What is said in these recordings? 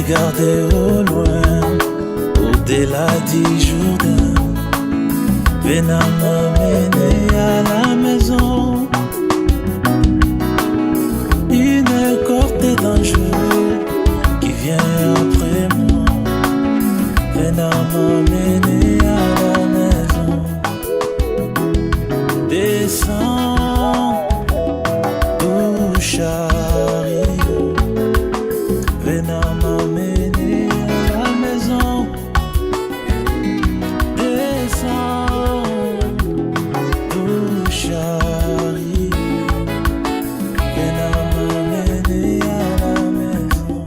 regarder au loin, au-delà du Jourdain. Viens m'amener à la maison. Une corte dangereuse qui vient après moi. Viens m'amener à la maison. Descends, tout chariot. Viens m'amener à la maison. Descends, tout chariot. Viens m'amener à la maison.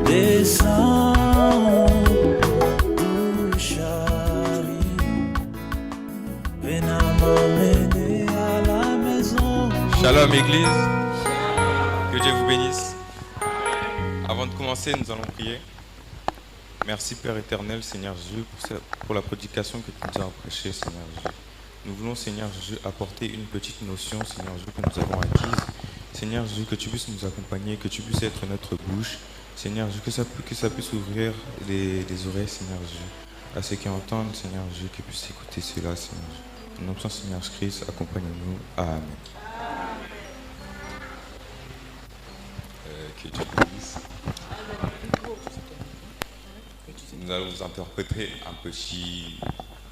Descends, tout chariot. Viens m'amener à la maison. Shalom Église, que Dieu vous bénisse. Avant de commencer, nous allons prier. Merci Père éternel, Seigneur Jésus, pour la prédication que tu nous as prêchée, Seigneur Jésus. Nous voulons, Seigneur Jésus, apporter une petite notion, Seigneur Jésus, que nous avons acquise. Seigneur Jésus, que tu puisses nous accompagner, que tu puisses être notre bouche. Seigneur Jésus, que ça puisse ouvrir les oreilles, Seigneur Jésus, à ceux qui entendent, Seigneur Jésus, qu'ils puissent écouter cela, Seigneur Jésus. Au nom de ton Seigneur Christ, accompagne-nous. Amen. Que Dieu vous bénisse. Nous allons vous interpréter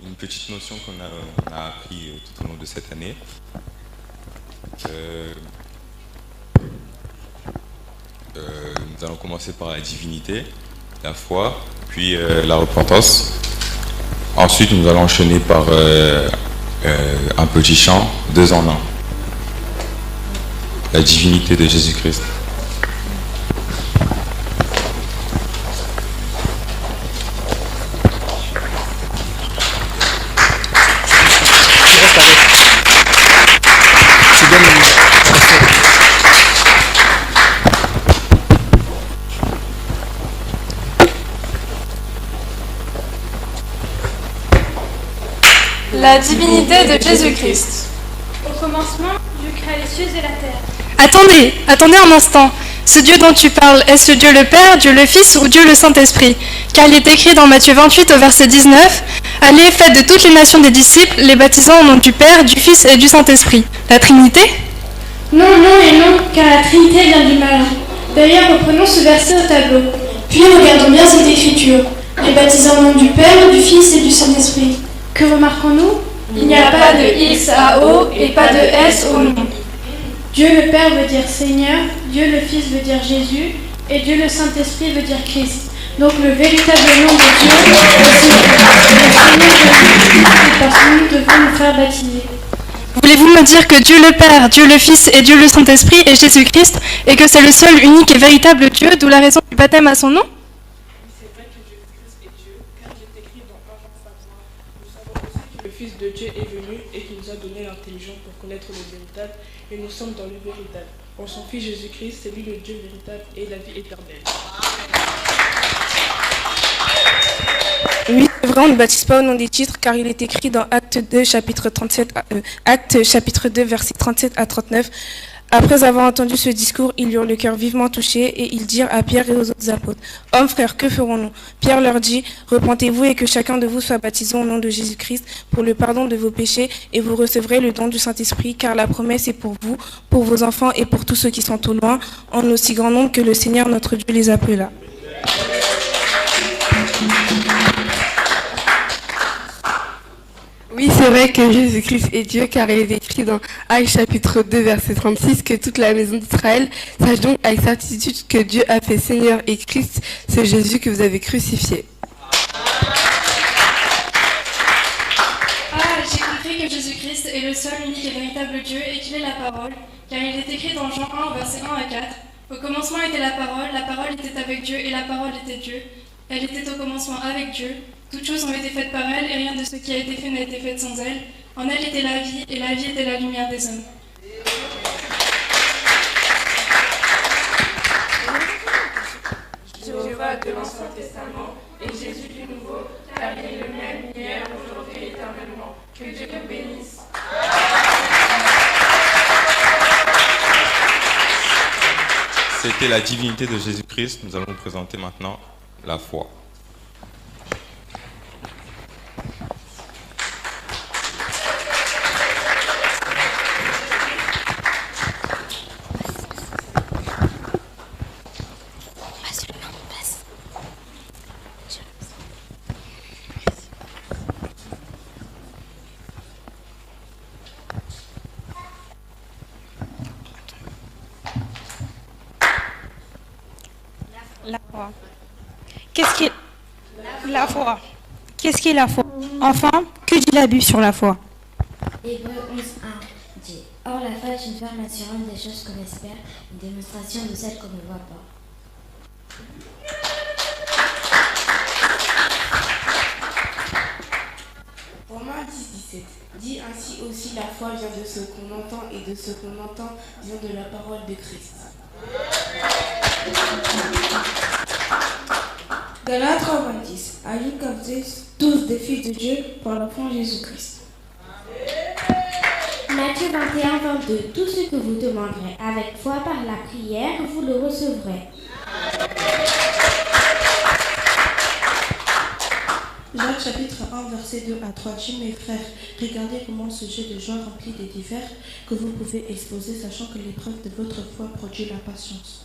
une petite notion qu'on a appris tout au long de cette année. Nous allons commencer par la divinité, la foi, puis la repentance. Ensuite, nous allons enchaîner par un petit chant, 2 en 1. La divinité de Jésus-Christ. La divinité de Jésus-Christ. Au commencement, Dieu créa les cieux et la terre. Attendez un instant. Ce Dieu dont tu parles, est-ce Dieu le Père, Dieu le Fils ou Dieu le Saint-Esprit? Car il est écrit dans Matthieu 28 au verset 19, « Allez, faites de toutes les nations des disciples, les baptisant au nom du Père, du Fils et du Saint-Esprit. » La Trinité? Non, non et non, car la Trinité vient du malin. D'ailleurs, reprenons ce verset au tableau. Puis regardons bien cette écriture. Les baptisant au nom du Père, du Fils et du Saint-Esprit. Que remarquons-nous? Il n'y a pas de X à O et pas de S au nom. Dieu le Père veut dire Seigneur, Dieu le Fils veut dire Jésus, et Dieu le Saint-Esprit veut dire Christ. Donc le véritable nom de Dieu, c'est parce que nous devons nous faire baptiser. Voulez-vous me dire que Dieu le Père, Dieu le Fils et Dieu le Saint-Esprit est Jésus-Christ et que c'est le seul, unique et véritable Dieu, d'où la raison du baptême à son nom? C'est vrai que Jésus-Christ est Dieu, car il est écrit dans 1 Jean 5. Nous savons aussi que le Fils de Dieu est venu et qu'il nous a donné l'intelligence pour connaître le véritable, et nous sommes dans le véritable. En son Fils Jésus-Christ, c'est lui le Dieu véritable et la vie éternelle. Oui, c'est vrai, on ne baptise pas au nom des titres, car il est écrit dans Actes 2, chapitre 2, versets 37 à 39. Après avoir entendu ce discours, ils eurent le cœur vivement touché et ils dirent à Pierre et aux autres apôtres, « Hommes, frères, que ferons-nous » Pierre leur dit, « Repentez-vous et que chacun de vous soit baptisé au nom de Jésus-Christ pour le pardon de vos péchés et vous recevrez le don du Saint-Esprit, car la promesse est pour vous, pour vos enfants et pour tous ceux qui sont au loin, en aussi grand nombre que le Seigneur notre Dieu les appela. » Oui, c'est vrai que Jésus-Christ est Dieu, car il est écrit dans Actes chapitre 2, verset 36, que toute la maison d'Israël sache donc avec certitude que Dieu a fait Seigneur et Christ, ce Jésus que vous avez crucifié. J'ai compris que Jésus-Christ est le seul, unique et véritable Dieu et qu'il est la parole, car il est écrit dans Jean 1, versets 1 à 4. Au commencement était la parole était avec Dieu et la parole était Dieu. Elle était au commencement avec Dieu. Toutes choses ont été faites par elle, et rien de ce qui a été fait n'a été fait sans elle. En elle était la vie, et la vie était la lumière des hommes. Jéhovah de l'Ancien Testament et Jésus du Nouveau, car il est le même hier, aujourd'hui et éternellement. Que Dieu te bénisse. C'était la divinité de Jésus-Christ. Nous allons vous présenter maintenant la foi. La foi. Qu'est-ce qu'est la foi? Qu'est-ce qu'est la foi? Enfin, que dit la Bible sur la foi? Hébreux 11.1 dit: Or la foi est une ferme assurance des choses qu'on espère, une démonstration de celles qu'on ne voit pas. Romains 10.17 dit: Ainsi aussi la foi vient de ce qu'on entend, et de ce qu'on entend vient de la parole de Christ. Galates 3.10 ajoute que vous êtes tous des fils de Dieu par la foi en Jésus-Christ. Matthieu 21.22 Tout ce que vous demanderez avec foi par la prière, vous le recevrez. Jacques chapitre 1 verset 2 à 3 dit: Mes frères, regardez comment ce jeu de joie rempli des divers que vous pouvez exposer, sachant que l'épreuve de votre foi produit la patience.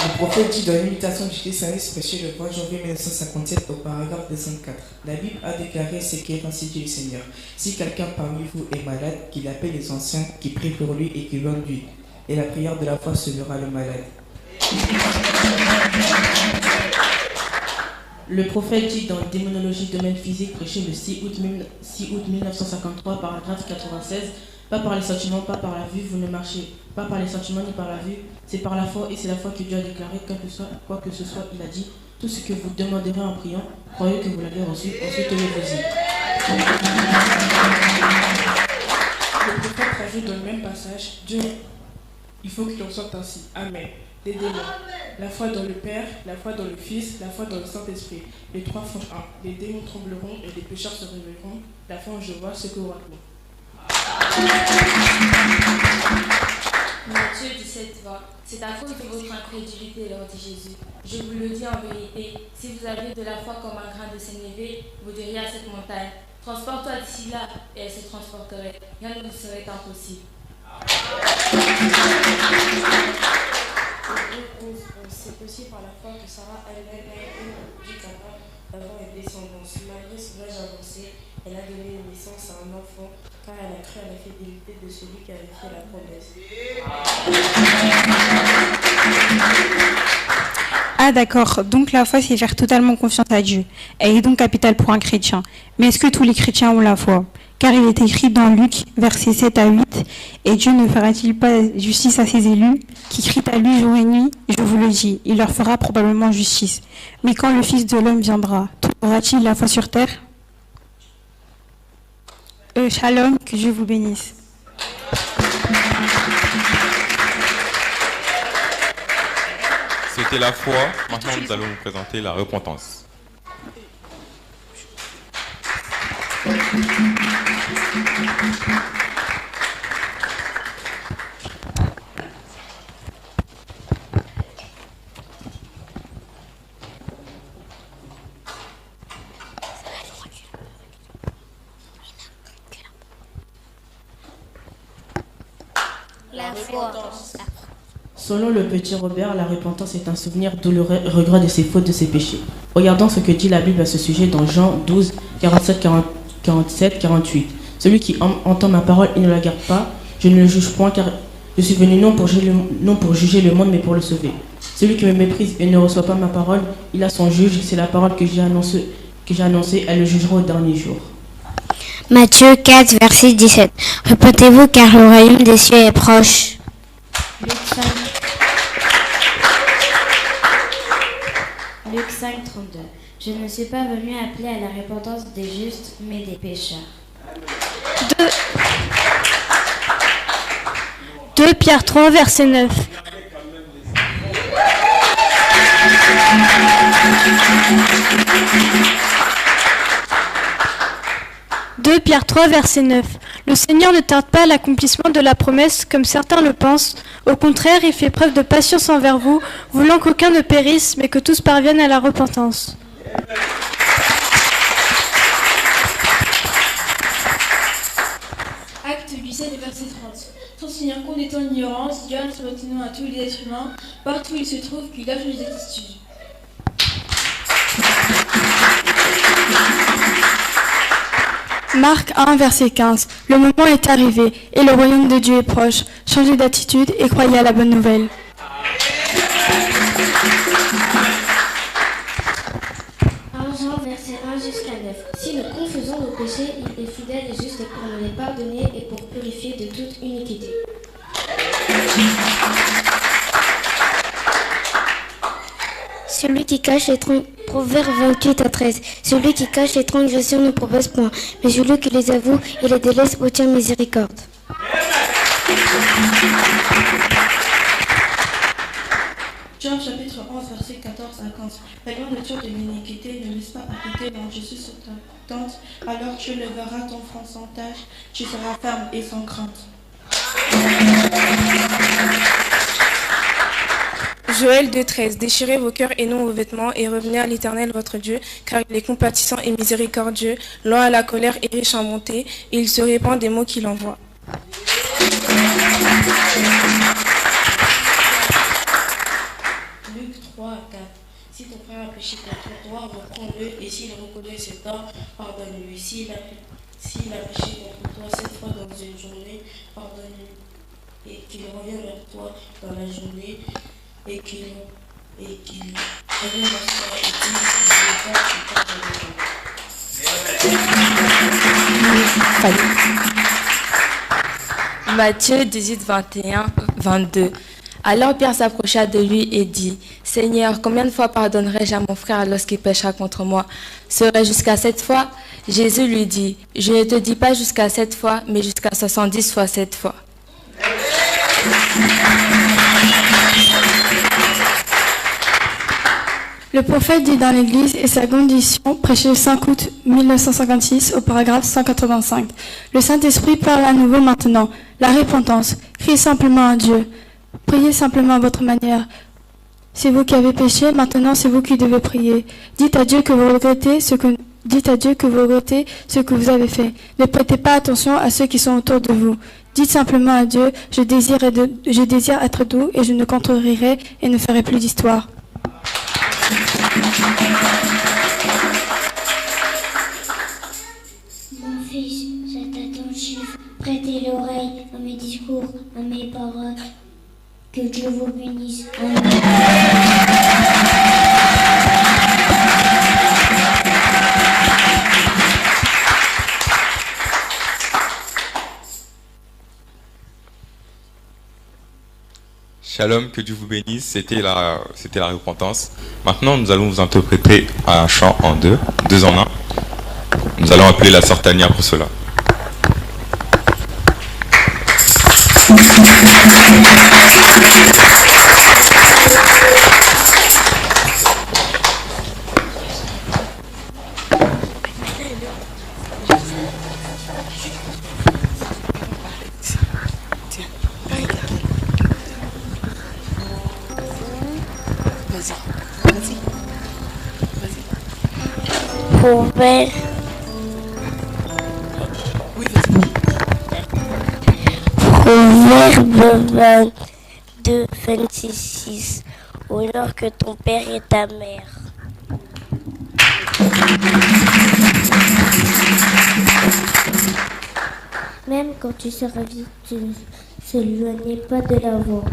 Le prophète dit dans l'imitation du Christ prêché le 3 janvier 1957 au paragraphe 204. La Bible a déclaré ce qui est ainsi dit le Seigneur. Si quelqu'un parmi vous est malade, qu'il appelle les anciens, qui prient pour lui et qui l'ont lui. Et la prière de la foi sauvera le malade. Le prophète dit dans Démonologie domaine physique prêché le 6 août 1953 paragraphe 96: Pas par les sentiments, pas par la vue, vous ne marchez pas par les sentiments ni par la vue, c'est par la foi, et c'est la foi que Dieu a déclaré, quoi que ce soit, il a dit: tout ce que vous demanderez en priant, croyez que vous l'avez reçu, ensuite levez-y. Le prophète rajoute dans le même passage: Dieu, il faut qu'il en soit ainsi. Amen. Les démons. La foi dans le Père, la foi dans le Fils, la foi dans le Saint-Esprit. Les trois font un. Les démons trembleront et les pécheurs se réveilleront. La foi en Jéhovah secourra tout. Matthieu 17:20 C'est à cause de votre incrédulité, leur dit Jésus. Je vous le dis en vérité, si vous aviez de la foi comme un grain de sénévé, vous diriez à cette montagne: transporte-toi d'ici là, et elle se transporterait. Rien ne vous serait impossible. C'est aussi par la foi que Sarah elle-même a été du capable d'avoir une descendance. Malgré son âge avancé, elle a donné naissance à un enfant, car elle a cru à la fidélité de celui qui avait fait la promesse. Ah d'accord, donc la foi c'est faire totalement confiance à Dieu. Elle est donc capitale pour un chrétien. Mais est-ce que tous les chrétiens ont la foi? Car il est écrit dans Luc, versets 7 à 8, « Et Dieu ne fera-t-il pas justice à ses élus, qui crient à lui jour et nuit? Je vous le dis, il leur fera probablement justice. Mais quand le Fils de l'homme viendra, trouvera-t-il la foi sur terre ?» Shalom, que Dieu vous bénisse. C'était la foi. Maintenant, nous allons vous présenter la repentance. La foi. Selon le petit Robert, la repentance est un souvenir douloureux et regret de ses fautes, de ses péchés. Regardons ce que dit la Bible à ce sujet dans Jean 12, 47, 47, 48. Celui qui entend ma parole et ne la garde pas, je ne le juge point, car je suis venu non pour juger le monde, mais pour le sauver. Celui qui me méprise et ne reçoit pas ma parole, il a son juge, c'est la parole que j'ai annoncée, elle le jugera au dernier jour. Matthieu 4, verset 17. Repentez-vous, car le royaume des cieux est proche. Luc 5, 32. Je ne suis pas venu appeler à la repentance des justes, mais des pécheurs. 2 Pierre 3, verset 9. « 2 2 Pierre 3, verset 9. Le Seigneur ne tarde pas à l'accomplissement de la promesse, comme certains le pensent. Au contraire, il fait preuve de patience envers vous, voulant qu'aucun ne périsse, mais que tous parviennent à la repentance. Acte 17, verset 30. Sans tenir compte des temps d'ignorance, Dieu a maintenant à tous les êtres humains, partout où ils se trouvent, qu'il offre les attitudes. Marc 1, verset 15. Le moment est arrivé et le royaume de Dieu est proche. Changez d'attitude et croyez à la bonne nouvelle. Jean, verset 1 jusqu'à 9. Si nous confessons nos péchés, il est fidèle et juste pour nous les pardonner et pour purifier de toute iniquité. Celui qui cache les Proverbe 28 à 13. Celui qui cache les transgressions ne progresse point, mais celui qui les avoue et les délaisse obtient miséricorde. Jean chapitre 11, verset 14 à 15. La nourriture de l'iniquité ne laisse pas habiter dans Jésus sur ta tente, alors tu le verras ton front sans tache, tu seras ferme et sans crainte. Joël 2,13. Déchirez vos cœurs et non vos vêtements, et revenez à l'Éternel votre Dieu, car il est compatissant et miséricordieux, lent à la colère et riche en bonté, et il se répand des mots qu'il envoie. Luc 3 à 4. Si ton frère a péché contre toi, reprends-le, et s'il reconnaît ses torts, pardonne-lui. S'il a péché contre toi 7 fois dans une journée, pardonne-lui, et qu'il revienne vers toi dans la journée, et qu'il revienne vers toi et qu'il ne pas Matthieu 18, 21, 22. Alors Pierre s'approcha de lui et dit, « Seigneur, combien de fois pardonnerai-je à mon frère lorsqu'il péchera contre moi? Serait jusqu'à 7 fois ?» Jésus lui dit, « Je ne te dis pas jusqu'à 7 fois, mais jusqu'à 70 fois 7 fois. » Le prophète dit dans l'Église et sa condition, prêché le 5 août 1956 au paragraphe 185. Le Saint-Esprit parle à nouveau maintenant. La repentance. Criez simplement à Dieu. Priez simplement à votre manière. C'est vous qui avez péché, maintenant c'est vous qui devez prier. Dites à Dieu que vous regrettez ce que vous avez fait. Ne prêtez pas attention à ceux qui sont autour de vous. Dites simplement à Dieu, je désire être doux et je ne contrerirai et ne ferai plus d'histoire. Mon fils, sois attentif, prêtez l'oreille à mes discours, à mes paroles. Que Dieu vous bénisse. Amen. Shalom, que Dieu vous bénisse, c'était la repentance. Maintenant, nous allons vous interpréter un chant en deux en un. Nous allons appeler la sœur Tania pour cela. Proverbe 22, 26, 6. Honore que ton père et ta mère. Même quand tu seras vite, tu ne s'éloignes pas de la voie.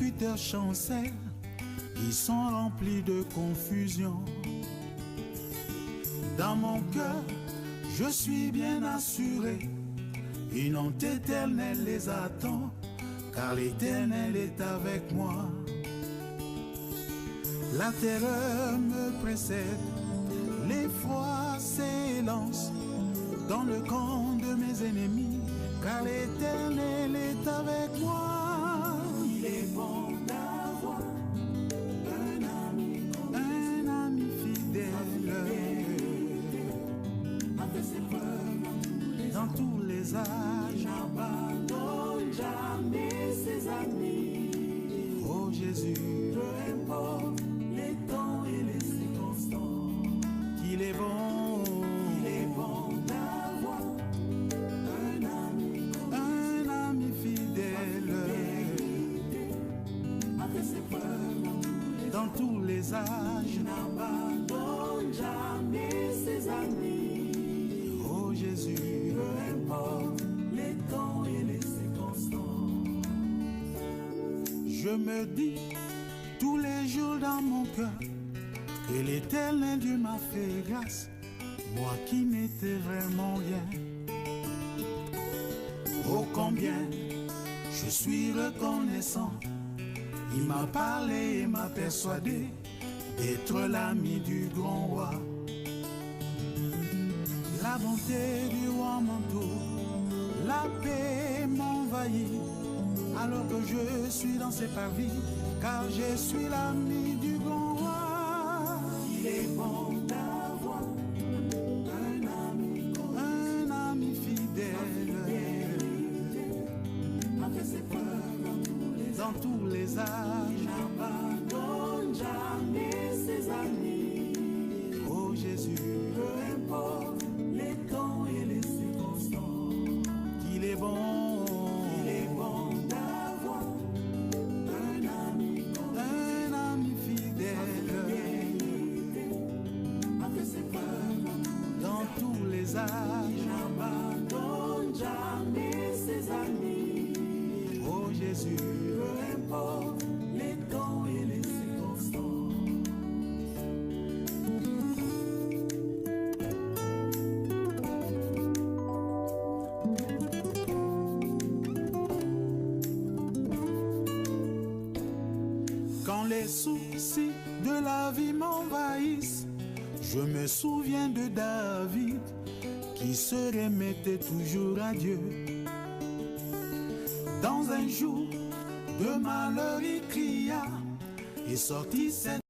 persécuteurs chancellent, qui sont remplis de confusion. Dans mon cœur, je suis bien assuré, une honte éternelle les attend, car l'Éternel est avec moi. La terreur me précède, l'effroi s'élance dans le camp de mes ennemis, car l'Éternel est avec moi. Il est bon d'avoir un ami fidèle, dans tous les âges, n'abandonne jamais ses amis. Oh Jésus, peu importe les temps et les circonstances, qu'il est bon d'avoir un ami fidèle, dans tous les âges, n'abandonne jamais ses amis. Oh Jésus, peu importe les temps et les circonstances. Je me dis tous les jours dans mon cœur que l'Éternel Dieu m'a fait grâce, moi qui n'étais vraiment rien. Oh combien je suis reconnaissant, il m'a parlé et m'a persuadé d'être l'ami du grand roi. La bonté du roi m'entoure, la paix m'envahit, alors que je suis dans ses parvis, car je suis l'ami du grand roi. Il est bon d'avoir un ami fidèle, dans tous les âges, n'abandonne jamais ses amis. Oh Jésus, peu importe les temps et les circonstances, qu'il est bon d'avoir un ami fidèle, dans tous les âges, n'abandonne jamais ses amis. Oh Jésus, peu importe les temps et les circonstances. Quand les soucis de la vie m'envahissent, je me souviens de David qui se remettait toujours à Dieu. Dans un jour de malheur, il cria et sortit cette